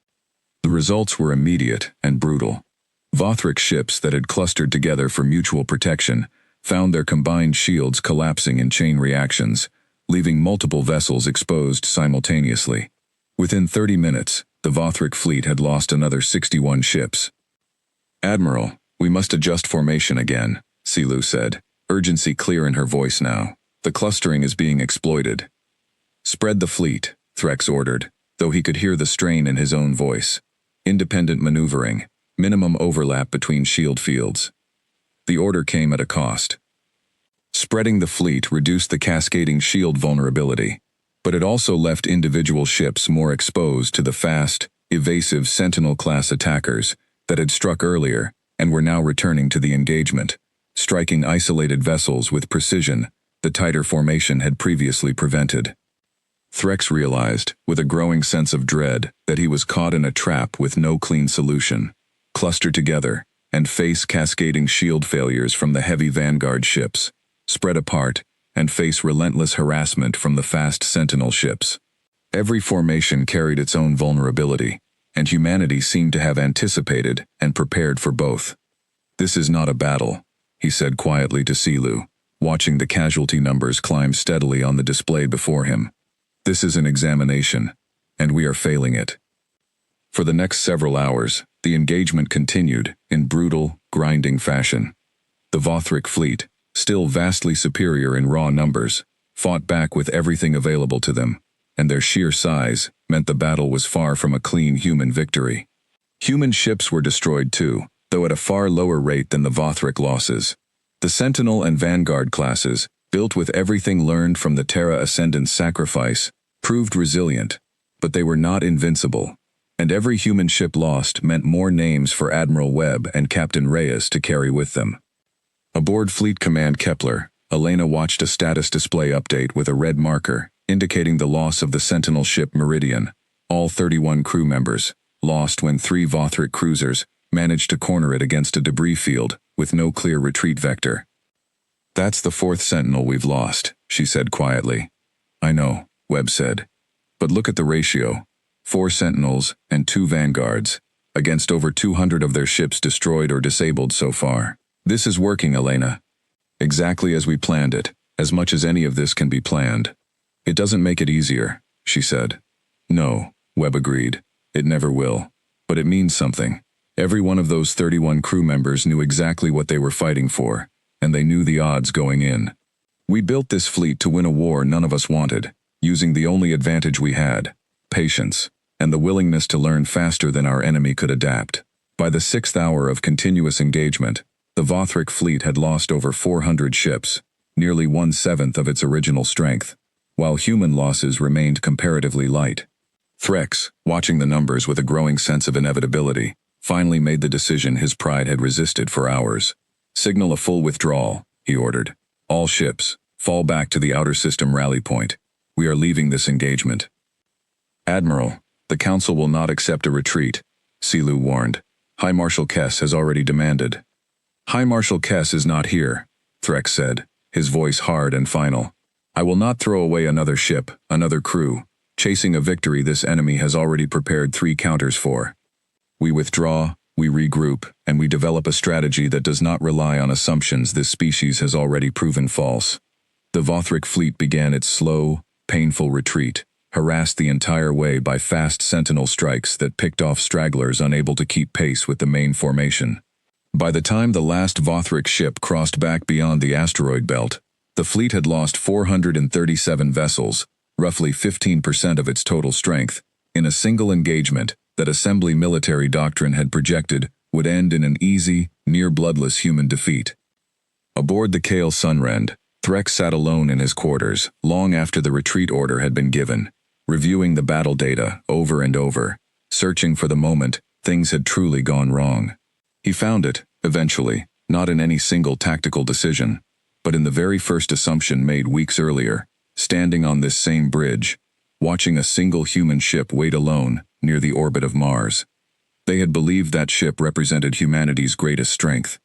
The results were immediate and brutal. Vothric ships that had clustered together for mutual protection found their combined shields collapsing in chain reactions, leaving multiple vessels exposed simultaneously. Within 30 minutes, the Vothric fleet had lost another 61 ships. "Admiral, we must adjust formation again," Silu said, urgency clear in her voice now. "The clustering is being exploited." "Spread the fleet," Threx ordered, though he could hear the strain in his own voice. "Independent maneuvering, minimum overlap between shield fields." The order came at a cost. Spreading the fleet reduced the cascading shield vulnerability, but it also left individual ships more exposed to the fast, evasive Sentinel-class attackers that had struck earlier and were now returning to the engagement, striking isolated vessels with precision the tighter formation had previously prevented. Threx realized, with a growing sense of dread, that he was caught in a trap with no clean solution. Cluster together and face cascading shield failures from the heavy vanguard ships, spread apart and face relentless harassment from the fast Sentinel ships. Every formation carried its own vulnerability, and humanity seemed to have anticipated and prepared for both. "This is not a battle," he said quietly to Silu, watching the casualty numbers climb steadily on the display before him. "This is an examination, and we are failing it." For the next several hours, the engagement continued in brutal, grinding fashion. The Vothric fleet, still vastly superior in raw numbers, fought back with everything available to them, and their sheer size meant the battle was far from a clean human victory. Human ships were destroyed too, though at a far lower rate than the Vothric losses. The Sentinel and Vanguard classes, built with everything learned from the Terra Ascendant's sacrifice, proved resilient, but they were not invincible, and every human ship lost meant more names for Admiral Webb and Captain Reyes to carry with them. Aboard Fleet Command Kepler, Elena watched a status display update with a red marker, indicating the loss of the Sentinel ship Meridian. All 31 crew members, lost when 3 Vothric cruisers managed to corner it against a debris field with no clear retreat vector. "That's the 4th Sentinel we've lost," she said quietly. "I know," Webb said. "But look at the ratio. 4 Sentinels and 2 Vanguards, against over 200 of their ships destroyed or disabled so far. This is working, Elena. Exactly as we planned it, as much as any of this can be planned." "It doesn't make it easier," she said. "No," Webb agreed. "It never will. But it means something. Every one of those 31 crew members knew exactly what they were fighting for, and they knew the odds going in. We built this fleet to win a war none of us wanted, using the only advantage we had, patience, and the willingness to learn faster than our enemy could adapt. By the 6th hour of continuous engagement, the Vothric fleet had lost over 400 ships, nearly 1/7 of its original strength, while human losses remained comparatively light. Threx, watching the numbers with a growing sense of inevitability, finally made the decision his pride had resisted for hours. "Signal a full withdrawal," he ordered. "All ships, fall back to the outer system rally point. We are leaving this engagement." "Admiral, the Council will not accept a retreat," Silu warned. "High Marshal Kess has already demanded." "High Marshal Kess is not here," Threx said, his voice hard and final. "I will not throw away another ship, another crew, chasing a victory this enemy has already prepared 3 counters for. We withdraw, we regroup, and we develop a strategy that does not rely on assumptions this species has already proven false." The Vothric fleet began its slow, painful retreat, harassed the entire way by fast Sentinel strikes that picked off stragglers unable to keep pace with the main formation. By the time the last Vothric ship crossed back beyond the asteroid belt, the fleet had lost 437 vessels, roughly 15% of its total strength, in a single engagement that assembly military doctrine had projected would end in an easy, near-bloodless human defeat. Aboard the Kale Sunrend, Threx sat alone in his quarters long after the retreat order had been given, reviewing the battle data over and over, searching for the moment things had truly gone wrong. He found it, eventually, not in any single tactical decision, but in the very first assumption made weeks earlier, standing on this same bridge, watching a single human ship wait alone near the orbit of Mars. They had believed that ship represented humanity's greatest strength.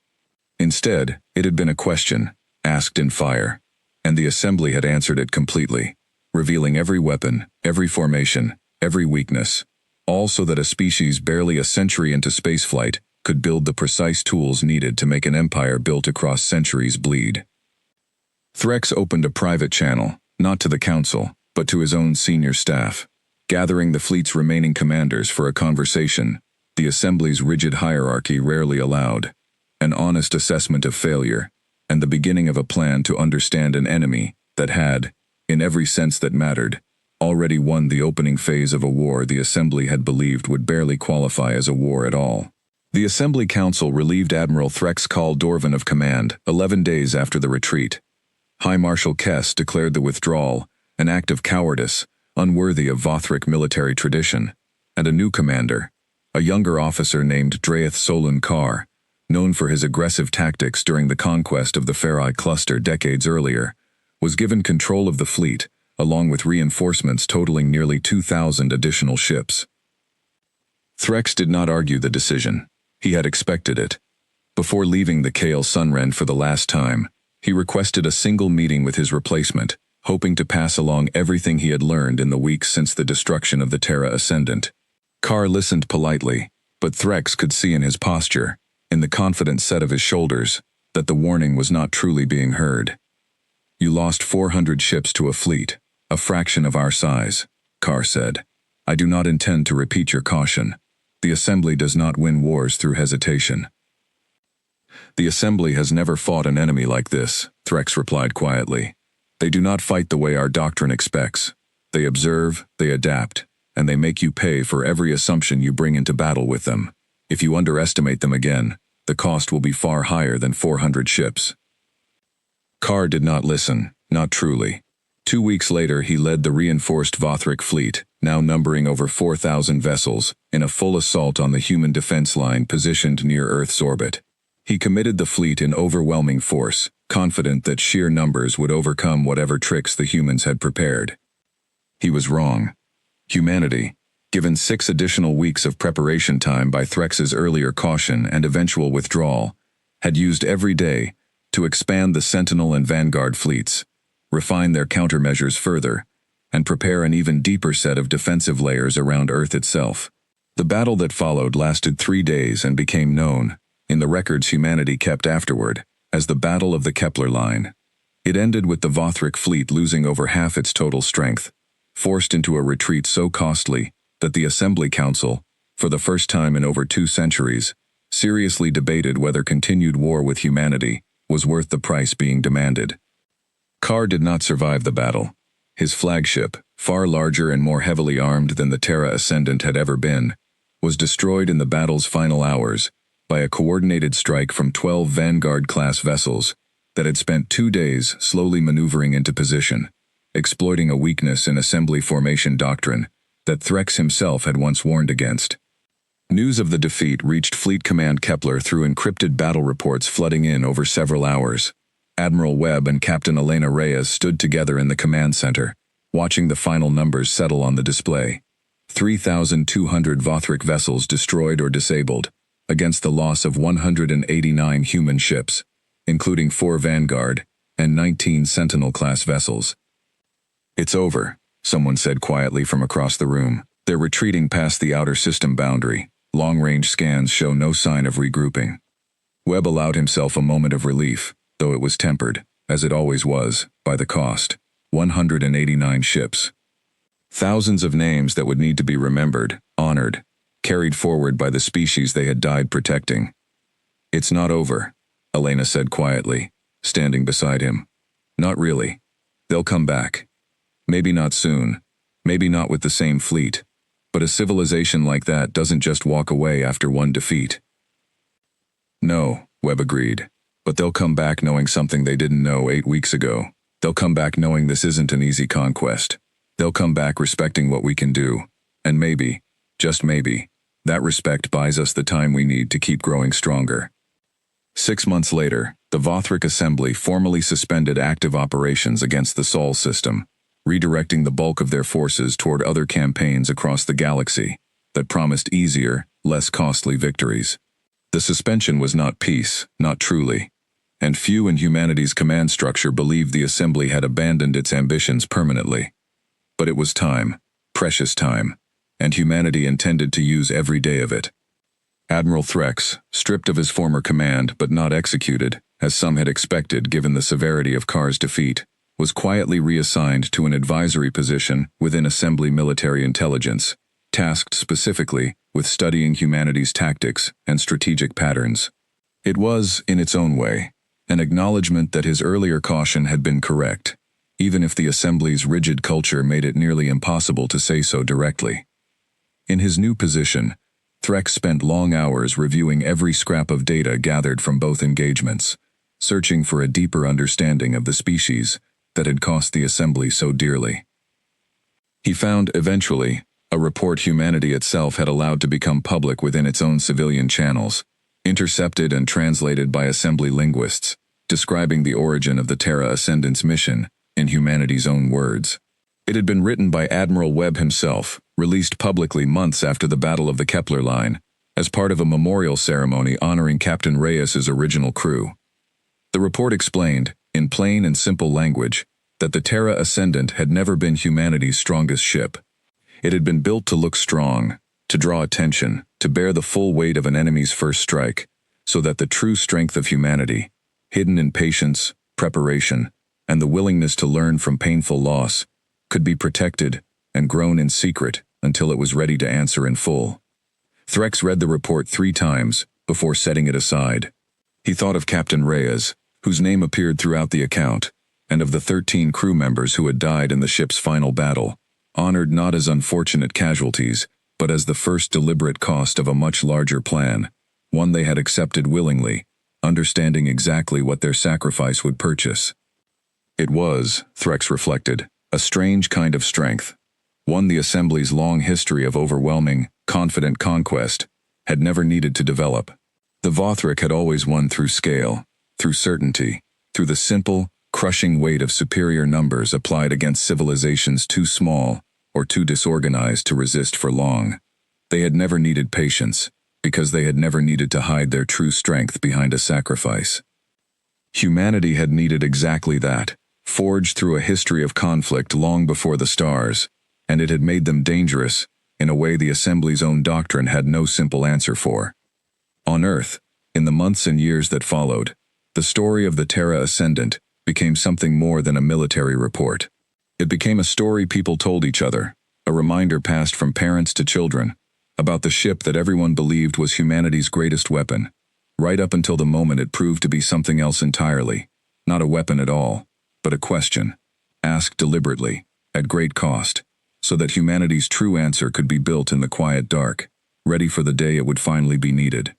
Instead, it had been a question, asked in fire, and the assembly had answered it completely. revealing every weapon, every formation, every weakness, all so that a species barely a century into spaceflight could build the precise tools needed to make an empire built across centuries bleed. Threx opened a private channel, not to the council, but to his own senior staff, gathering the fleet's remaining commanders for a conversation the Assembly's rigid hierarchy rarely allowed, an honest assessment of failure, and the beginning of a plan to understand an enemy that had, in every sense that mattered, already won the opening phase of a war the Assembly had believed would barely qualify as a war at all. The Assembly Council relieved Admiral Threx Kal Dorvan of command 11 days after the retreat. High Marshal Kess declared the withdrawal an act of cowardice, unworthy of Vothric military tradition, and a new commander, a younger officer named Draeth Solun Kar, known for his aggressive tactics during the conquest of the Farai cluster decades earlier, was given control of the fleet, along with reinforcements totaling nearly 2,000 additional ships. Threx did not argue the decision. He had expected it. Before leaving the Kale Sunrend for the last time, he requested a single meeting with his replacement, hoping to pass along everything he had learned in the weeks since the destruction of the Terra Ascendant. Kar listened politely, but Threx could see in his posture, in the confident set of his shoulders, that the warning was not truly being heard. "You lost 400 ships to a fleet, a fraction of our size," Kar said. "I do not intend to repeat your caution. The Assembly does not win wars through hesitation." "The Assembly has never fought an enemy like this," Threx replied quietly. "They do not fight the way our doctrine expects. They observe, they adapt, and they make you pay for every assumption you bring into battle with them. If you underestimate them again, the cost will be far higher than 400 ships." Kar did not listen, not truly. 2 weeks later he led the reinforced Vothric fleet, now numbering over 4,000 vessels, in a full assault on the human defense line positioned near Earth's orbit. He committed the fleet in overwhelming force, confident that sheer numbers would overcome whatever tricks the humans had prepared. He was wrong. Humanity, given 6 additional weeks of preparation time by Threx's earlier caution and eventual withdrawal, had used every day to expand the Sentinel and Vanguard fleets, refine their countermeasures further, and prepare an even deeper set of defensive layers around Earth itself. The battle that followed lasted 3 days and became known, in the records humanity kept afterward, as the Battle of the Kepler Line. It ended with the Vothric fleet losing over half its total strength, forced into a retreat so costly that the Assembly Council, for the first time in over 2 centuries, seriously debated whether continued war with humanity was worth the price being demanded. Kar did not survive the battle. His flagship, far larger and more heavily armed than the Terra Ascendant had ever been, was destroyed in the battle's final hours by a coordinated strike from 12 Vanguard-class vessels that had spent 2 days slowly maneuvering into position, exploiting a weakness in Assembly formation doctrine that Threx himself had once warned against. News of the defeat reached Fleet Command Kepler through encrypted battle reports flooding in over several hours. Admiral Webb and Captain Elena Reyes stood together in the command center, watching the final numbers settle on the display. 3,200 Vothric vessels destroyed or disabled, against the loss of 189 human ships, including 4 Vanguard and 19 Sentinel-class vessels. "It's over," someone said quietly from across the room. "They're retreating past the outer system boundary. Long-range scans show no sign of regrouping." Webb allowed himself a moment of relief, though it was tempered, as it always was, by the cost. 189 ships. Thousands of names that would need to be remembered, honored, carried forward by the species they had died protecting. "It's not over," Elena said quietly, standing beside him. "Not really. They'll come back. Maybe not soon, maybe not with the same fleet, but a civilization like that doesn't just walk away after one defeat." "No," Webb agreed, "but they'll come back knowing something they didn't know 8 weeks ago. They'll come back knowing this isn't an easy conquest. They'll come back respecting what we can do, and maybe, just maybe, that respect buys us the time we need to keep growing stronger." 6 months later, the Vothric Assembly formally suspended active operations against the Sol system, redirecting the bulk of their forces toward other campaigns across the galaxy that promised easier, less costly victories. The suspension was not peace, not truly, and few in humanity's command structure believed the Assembly had abandoned its ambitions permanently. But it was time, precious time, and humanity intended to use every day of it. Admiral Threx, stripped of his former command but not executed, as some had expected given the severity of Kar's defeat, was quietly reassigned to an advisory position within Assembly Military Intelligence, tasked specifically with studying humanity's tactics and strategic patterns. It was, in its own way, an acknowledgement that his earlier caution had been correct, even if the Assembly's rigid culture made it nearly impossible to say so directly. In his new position, Threx spent long hours reviewing every scrap of data gathered from both engagements, searching for a deeper understanding of the species that had cost the Assembly so dearly. He found, eventually, a report humanity itself had allowed to become public within its own civilian channels, intercepted and translated by Assembly linguists, describing the origin of the Terra Ascendant's mission in humanity's own words. It had been written by Admiral Webb himself, released publicly months after the Battle of the Kepler Line, as part of a memorial ceremony honoring Captain Reyes's original crew. The report explained, in plain and simple language, that the Terra Ascendant had never been humanity's strongest ship. It had been built to look strong, to draw attention, to bear the full weight of an enemy's first strike, so that the true strength of humanity, hidden in patience, preparation, and the willingness to learn from painful loss, could be protected and grown in secret until it was ready to answer in full. Threx read the report 3 times before setting it aside. He thought of Captain Reyes, whose name appeared throughout the account, and of the 13 crew members who had died in the ship's final battle, honored not as unfortunate casualties, but as the first deliberate cost of a much larger plan, one they had accepted willingly, understanding exactly what their sacrifice would purchase. It was, Threx reflected, a strange kind of strength, one the Assembly's long history of overwhelming, confident conquest had never needed to develop. The Vothric had always won through scale, through certainty, through the simple, crushing weight of superior numbers applied against civilizations too small or too disorganized to resist for long. They had never needed patience, because they had never needed to hide their true strength behind a sacrifice. Humanity had needed exactly that, forged through a history of conflict long before the stars, and it had made them dangerous in a way the Assembly's own doctrine had no simple answer for. On Earth, in the months and years that followed, the story of the Terra Ascendant became something more than a military report. It became a story people told each other, a reminder passed from parents to children, about the ship that everyone believed was humanity's greatest weapon, right up until the moment it proved to be something else entirely, not a weapon at all, but a question, asked deliberately, at great cost, so that humanity's true answer could be built in the quiet dark, ready for the day it would finally be needed.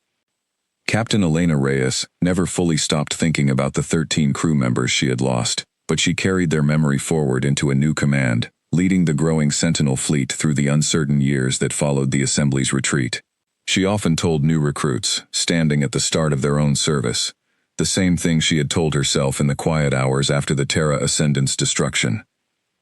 Captain Elena Reyes never fully stopped thinking about the 13 crew members she had lost, but she carried their memory forward into a new command, leading the growing Sentinel fleet through the uncertain years that followed the Assembly's retreat. She often told new recruits, standing at the start of their own service, the same thing she had told herself in the quiet hours after the Terra Ascendant's destruction.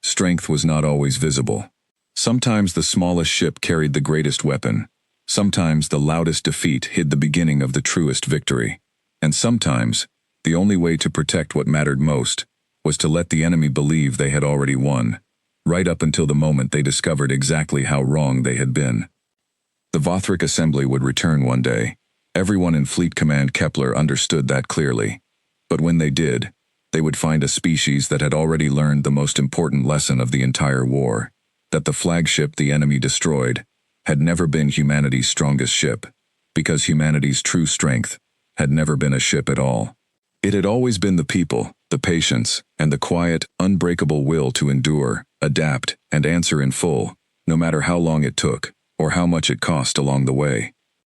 Strength was not always visible. Sometimes the smallest ship carried the greatest weapon. Sometimes the loudest defeat hid the beginning of the truest victory. And sometimes, the only way to protect what mattered most was to let the enemy believe they had already won, right up until the moment they discovered exactly how wrong they had been. The Vothric Assembly would return one day. Everyone in Fleet Command Kepler understood that clearly. But when they did, they would find a species that had already learned the most important lesson of the entire war, that the flagship the enemy destroyed had never been humanity's strongest ship, because humanity's true strength had never been a ship at all. It had always been the people, the patience, and the quiet, unbreakable will to endure, adapt, and answer in full, no matter how long it took, or how much it cost along the way.